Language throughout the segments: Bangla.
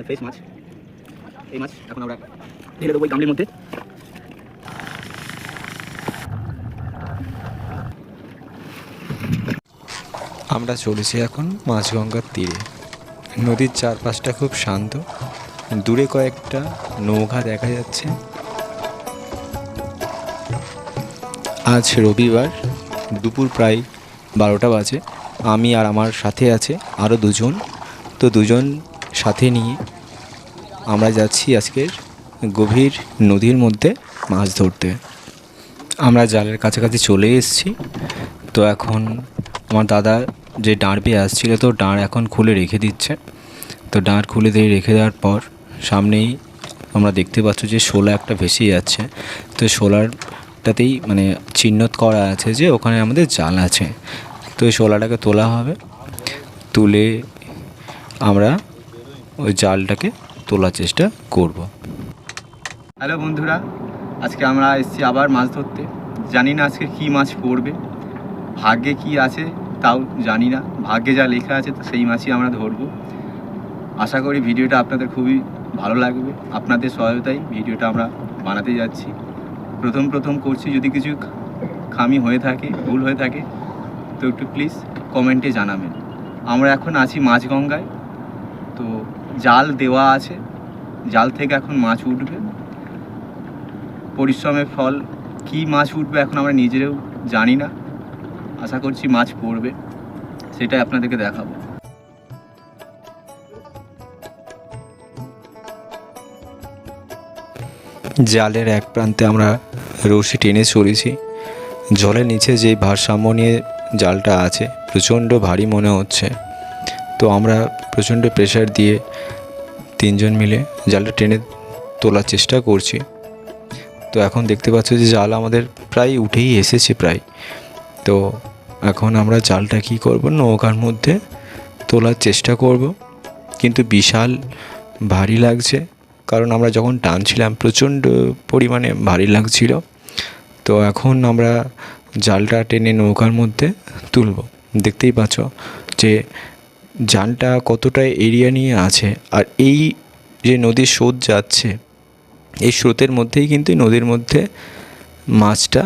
ফ্রেশ মাছ। এই মাছ এখন আমরা ঢেলে দেবো গামলির মধ্যে। আমরা চলেছি এখন মাঝগঙ্গার তীরে। নদীর চারপাশটা খুব শান্ত, দূরে কয়েকটা নৌকা দেখা যাচ্ছে। আজ রবিবার, দুপুর প্রায় 12টা বাজে। আমি আর আমার সাথে আছে আরও দুজন। তো দুজন সাথে নিয়ে আমরা যাচ্ছি আজকের গভীর নদীর মধ্যে মাছ ধরতে। আমরা জালের কাছাকাছি চলে এসেছি। তো এখন আমার দাদা যে ডাঁড় পেয়ে আসছিল, তো ডাঁড় এখন খুলে রেখে দিচ্ছে। তো ডাঁড় খুলে দিয়ে রেখে দেওয়ার পর সামনেই আমরা দেখতে পাচ্ছ যে শোলা একটা ভেসে যাচ্ছে। তো শোলারটাতেই মানে চিহ্নিত করা আছে যে ওখানে আমাদের জাল আছে। তো এই শোলাটাকে তোলা হবে, তুলে আমরা ওই জালটাকে তোলার চেষ্টা করব। হ্যালো বন্ধুরা, আজকে আমরা এসেছি আবার মাছ ধরতে। জানি না আজকে কী মাছ পড়বে, ভাগ্যে কি আছে তাও জানি না। ভাগ্যে যা লেখা আছে তো সেই মাছই আমরা ধরবো। আশা করি ভিডিওটা আপনাদের খুবই ভালো লাগবে। আপনাদের সহায়তায় ভিডিওটা আমরা বানাতে যাচ্ছি। প্রথম করছি, যদি কিছু খামি হয়ে থাকে, ভুল হয়ে থাকে তো একটু প্লিজ কমেন্টে জানাবেন। আমরা এখন আছি মাঝগঙ্গায়। তো জাল দেওয়া আছে, জাল থেকে এখন মাছ উঠবে। পরিশ্রমের ফল, কী মাছ উঠবে এখন আমরা নিজেরাও জানি না। আশা করছি মাছ পড়বে, সেটাই আপনাদেরকে দেখাবো। জালের এক প্রান্তে আমরা রশি টেনে চলেছি। জলের নিচে যে ভারসাম্য নিয়ে জালটা আছে প্রচণ্ড ভারী মনে হচ্ছে। তো আমরা প্রচণ্ড প্রেশার দিয়ে তিনজন মিলে জালটা টেনে তোলার চেষ্টা করছি। তো এখন দেখতে পাচ্ছ যে জাল আমাদের প্রায় উঠেই এসেছে প্রায়। তো এখন আমরা জালটা কী করব, নৌকার মধ্যে তোলার চেষ্টা করব। কিন্তু বিশাল ভারী লাগছে, কারণ আমরা যখন টানছিলাম প্রচণ্ড পরিমাণে ভারী লাগছিল। তো এখন আমরা জালটা টেনে নৌকার মধ্যে তুলব। দেখতেই পাচ্ছ যে জালটা কতটা এরিয়া নিয়ে আছে। আর এই যে নদীর স্রোত যাচ্ছে, এই স্রোতের মধ্যেই কিন্তু নদীর মধ্যে মাছটা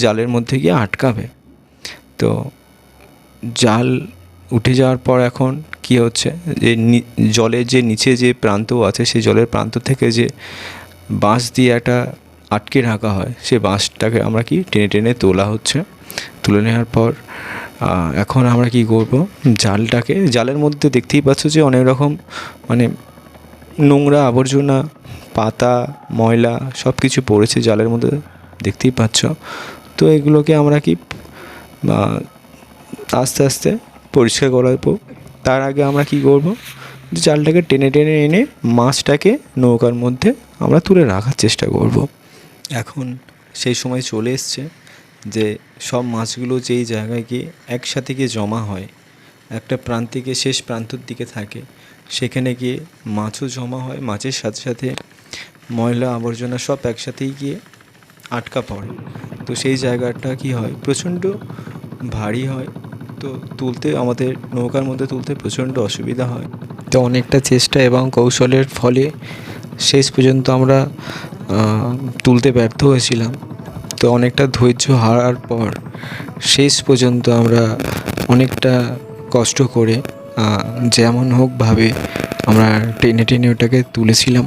জালের মধ্যে গিয়ে আটকাবে। তো জাল উঠে যাওয়ার পর এখন কি হচ্ছে, যে জলের যে নিচে যে প্রান্ত আছে, সেই জলের প্রান্ত থেকে যে বাঁশ দিয়ে একটা আটকে রাখা হয়, সেই বাঁশটাকে আমরা কি টেনে টেনে তোলা হচ্ছে। তুলে নেওয়ার পর এখন আমরা কি করব, জালটাকে, জালের মধ্যে দেখতেই পাচ্ছ যে অনেক রকম মানে নোংরা আবর্জনা, পাতা, ময়লা সব কিছু পড়েছে জালের মধ্যে, দেখতেই পাচ্ছ। তো এগুলোকে আমরা কি আস্তে আস্তে পরিষ্কার করাবো। তার আগে আমরা কি করব, জালটাকে টেনে টেনে এনে মাছটাকে নৌকার মধ্যে আমরা তুলে রাখার চেষ্টা করব। এখন সেই সময় চলে এসছে যে সব মাছগুলো যেই জায়গায় গিয়ে একসাথে গিয়ে জমা হয়, একটা প্রান্ত থেকে শেষ প্রান্তর দিকে থাকে, সেখানে গিয়ে মাছও জমা হয়। মাছের সাথে সাথে ময়লা আবর্জনা সব একসাথেই গিয়ে আটকা পড়ে। তো সেই জায়গাটা কি হয়, প্রচণ্ড ভারী হয়। তো তুলতে, আমাদের নৌকার মধ্যে তুলতে প্রচণ্ড অসুবিধা হয়। তো অনেকটা চেষ্টা এবং কৌশলের ফলে শেষ পর্যন্ত আমরা তুলতে ব্যর্থ হয়েছিলাম। তো অনেকটা ধৈর্য হারার পর শেষ পর্যন্ত আমরা অনেকটা কষ্ট করে যেমন হোক ভাবে আমরা টেনে টেনে ওটাকে তুলেছিলাম।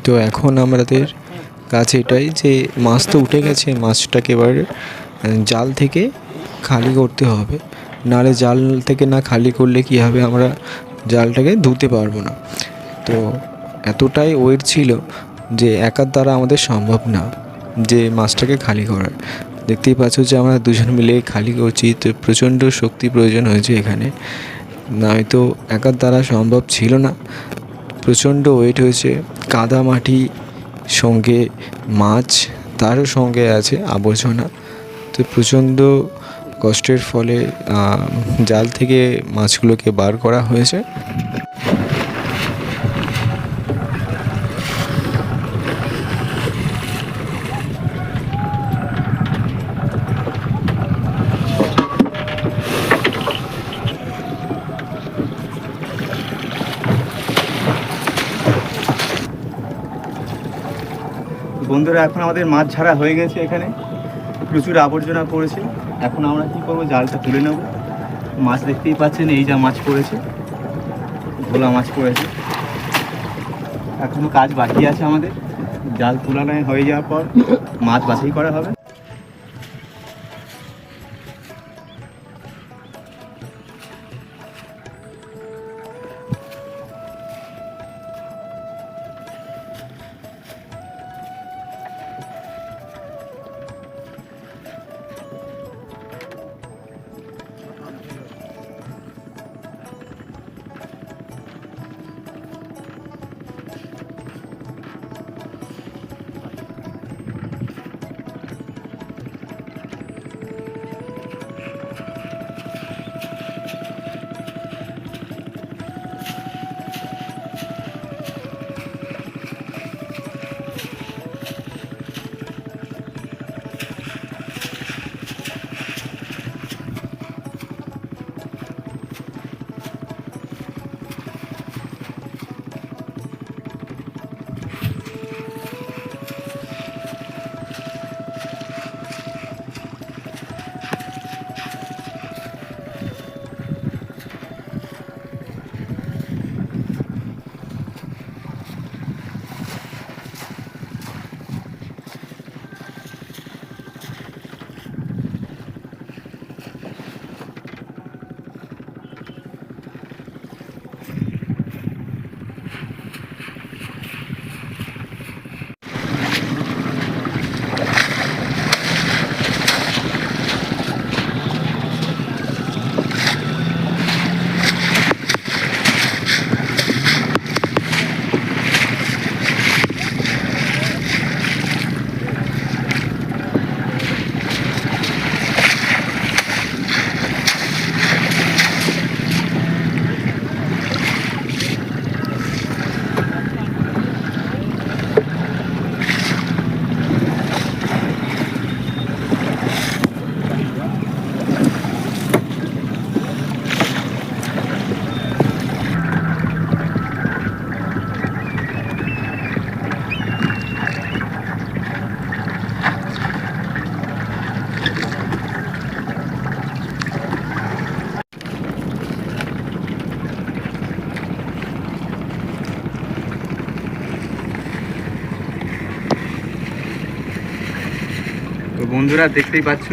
তো এখন আমাদের কাছে এটাই যে মাছ তো উঠে গেছে, মাছটাকে এবার জাল থেকে খালি করতে হবে। নাহলে জাল থেকে না খালি করলে কী হবে, আমরা জালটাকে ধুতে পারবো না। তো এতটাই ওয়েট ছিল যে একার দ্বারা আমাদের সম্ভব না যে মাছটাকে খালি করার। দেখতেই পাচ্ছ যে আমরা দুজন মিলে খালি করছি, তো প্রচণ্ড শক্তি প্রয়োজন হয়েছে এখানে, নয়তো একার দ্বারা সম্ভব ছিল না। প্রচণ্ড ওয়েট হয়েছে, কাদা মাটি সঙ্গে মাছ, তারও সঙ্গে আছে আবর্জনা। তো প্রচণ্ড কষ্টের ফলে জাল থেকে মাছগুলোকে বার করা হয়েছে। বন্ধুরা, এখন আমাদের মাছ ছাড়া হয়ে গেছে, এখানে প্রচুর আবর্জনা পড়েছে। এখন আমরা কি করবো, জালটা তুলে নেব। মাছ দেখতেই পাচ্ছেন, এই যা মাছ পড়েছে, ভোলা মাছ পড়েছে। এখনো কাজ বাকি আছে আমাদের, জাল তুলানো হয়ে যাওয়ার পর মাছ বাছাই করা হবে। তো বন্ধুরা, দেখতেই পাচ্ছ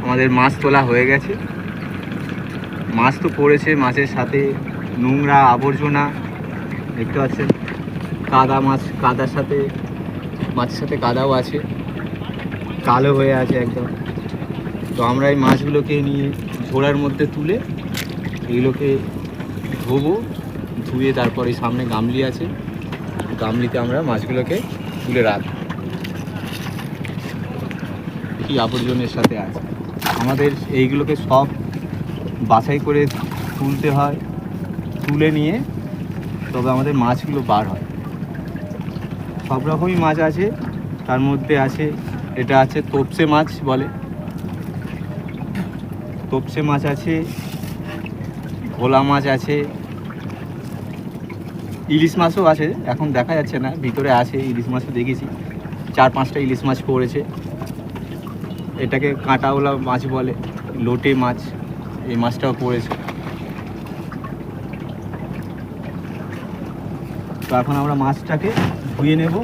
আমাদের মাছ তোলা হয়ে গেছে। মাছ তো পড়েছে, মাছের সাথে নোংরা আবর্জনা দেখতে পাচ্ছেন, কাদা মাছ, কাদার সাথে মাছের সাথে কাদাও আছে, কালো হয়ে আছে একদম। তো আমরা এই মাছগুলোকে নিয়ে ঝোড়ার মধ্যে তুলে এগুলোকে ধোবো, ধুয়ে তারপরে সামনে গামলি আছে, গামলিতে আমরা মাছগুলোকে তুলে রাখবো। কি আবর্জনের সাথে আছে, আমাদের এইগুলোকে সব বাছাই করে তুলতে হয়, তুলে নিয়ে তবে আমাদের মাছগুলো বার হয়। সব রকমই মাছ আছে, তার মধ্যে আছে, এটা আছে তোপসে মাছ বলে, তোপসে মাছ আছে, ভোলা মাছ আছে, ইলিশ মাছও আছে, এখন দেখা যাচ্ছে না, ভিতরে আছে ইলিশ মাছও দেখেছি, 4-5টা ইলিশ মাছ পড়েছে। এটাকে কাঁটাওয়ালা মাছ বলে, লোটে মাছ, এই মাছটাও পড়েছে। তো এখন আমরা মাছটাকে ধুয়ে নেব।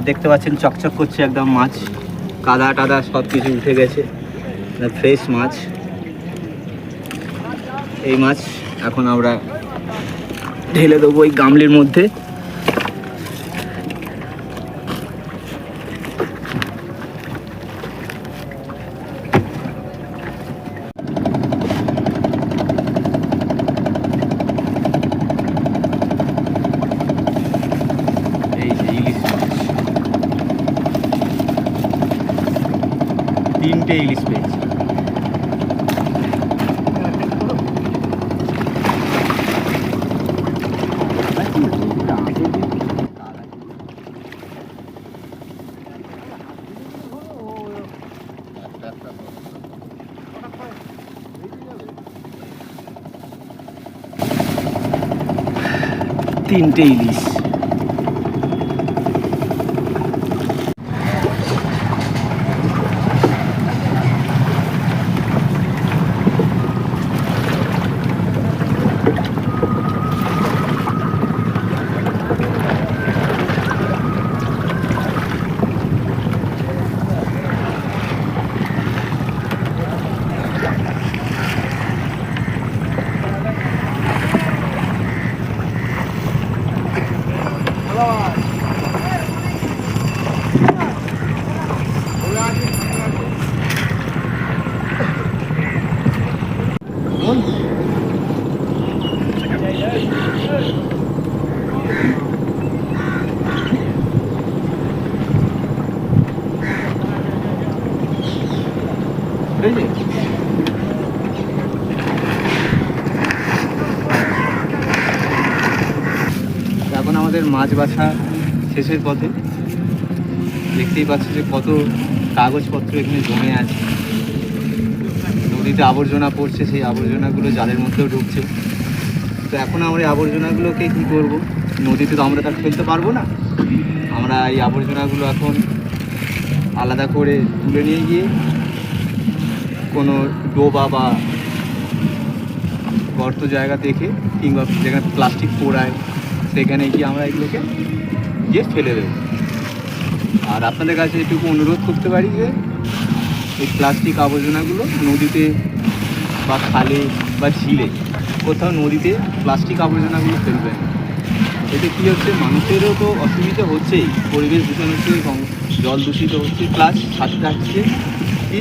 দেখতে পাচ্ছেন চকচক করছে একদম মাছ, কাদা টাদা সব কিছু উঠে গেছে, ফ্রেশ মাছ। এই মাছ এখন আমরা ঢেলে দেবো এই গামলির মধ্যে। এই যে ইলিশ মাছ, 3টে ইলিশ পেয়েছি। তিনটে ইলিশ। এখন আমাদের মাছ বাছা শেষের পথে। দেখতেই পাচ্ছি যে কত কাগজপত্র এখানে জমে আছে, নদীতে আবর্জনা পড়ছে, সেই আবর্জনাগুলো জালের মধ্যেও ঢুকছে। তো এখন আমরা এই আবর্জনাগুলোকে কী করব, নদীতে তো আমরা তার ফেলতে পারবো না। আমরা এই আবর্জনাগুলো এখন আলাদা করে তুলে নিয়ে গিয়ে কোনো ডোবা বা গর্ত জায়গা দেখে, কিংবা যেখানে প্লাস্টিক পোড়ায় সেখানে গিয়ে আমরা এগুলোকে গিয়ে ফেলে দেবো। আর আপনাদের কাছে এটুকু অনুরোধ করতে পারি যে এই প্লাস্টিক আবর্জনাগুলো নদীতে বা খালে বা ঝিলে কোথাও নদীতে প্লাস্টিক আবর্জনাগুলো ফেলবেন। এতে কী হচ্ছে, মানুষেরও তো অসুবিধা হচ্ছেই, পরিবেশ দূষণ হচ্ছে, জল দূষিত হচ্ছে, প্লাস সাথে থাকছে কি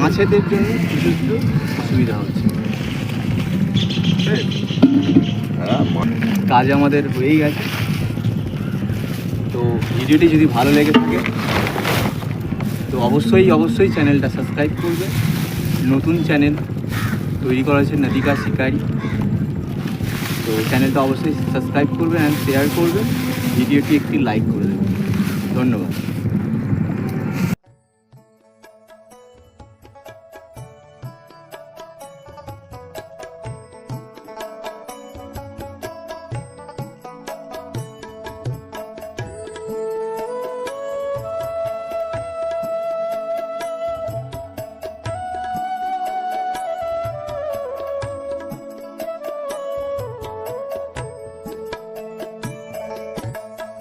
মাছেদের জন্য কিছু কিছু অসুবিধা হচ্ছে। কাজ আমাদের হয়েই গেছে। তো ভিডিওটি যদি ভালো লেগে থাকে তো অবশ্যই চ্যানেলটা সাবস্ক্রাইব করবে। নতুন চ্যানেল তৈরি করা হয়েছে নদিকা শিকারি, তো চ্যানেলটা অবশ্যই সাবস্ক্রাইব করবেন অ্যান্ড শেয়ার করবেন, ভিডিওটি একটি লাইক করে দেবেন। ধন্যবাদ।